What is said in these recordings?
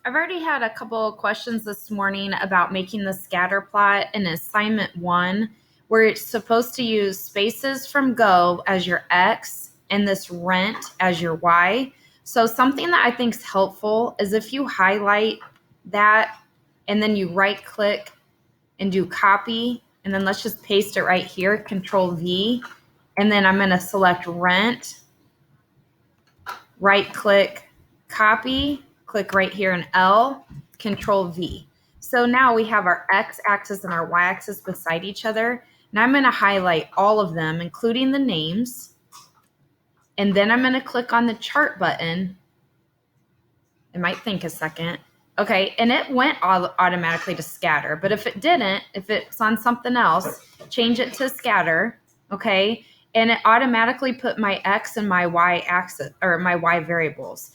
I've already had a couple of questions this morning about making the scatter plot in assignment 1, where it's supposed to use spaces from go as your X and this rent as your Y. So something that I think is helpful is if you highlight that and then you right click and do copy, and then let's just paste it right here, Control V, and then I'm going to select rent, right click, copy, click right here in L, Control V. So now we have our X axis and our Y axis beside each other. Now I'm going to highlight all of them, including the names. And then I'm going to click on the chart button. It might think a second. Okay, and it went automatically to scatter. But if it didn't, if it's on something else, change it to scatter. Okay, and it automatically put my X and my Y axis or my Y variables.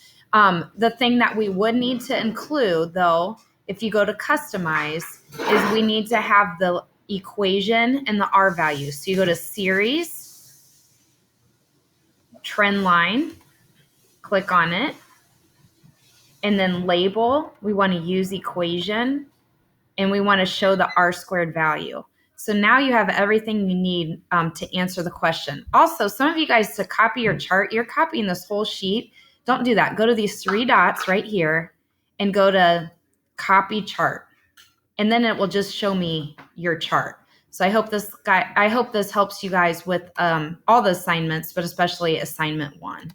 The thing that we would need to include, though, if you go to customize, is we need to have the equation and the R values. So you go to series, trend line, click on it, and then label, we want to use equation, and we want to show the R squared value. So now you have everything you need to answer the question. Also, some of you guys, to copy your chart, you're copying this whole sheet. Don't do that. Go to these 3 dots right here and go to copy chart. And then it will just show me your chart. So I hope this helps you guys with all the assignments, but especially assignment 1.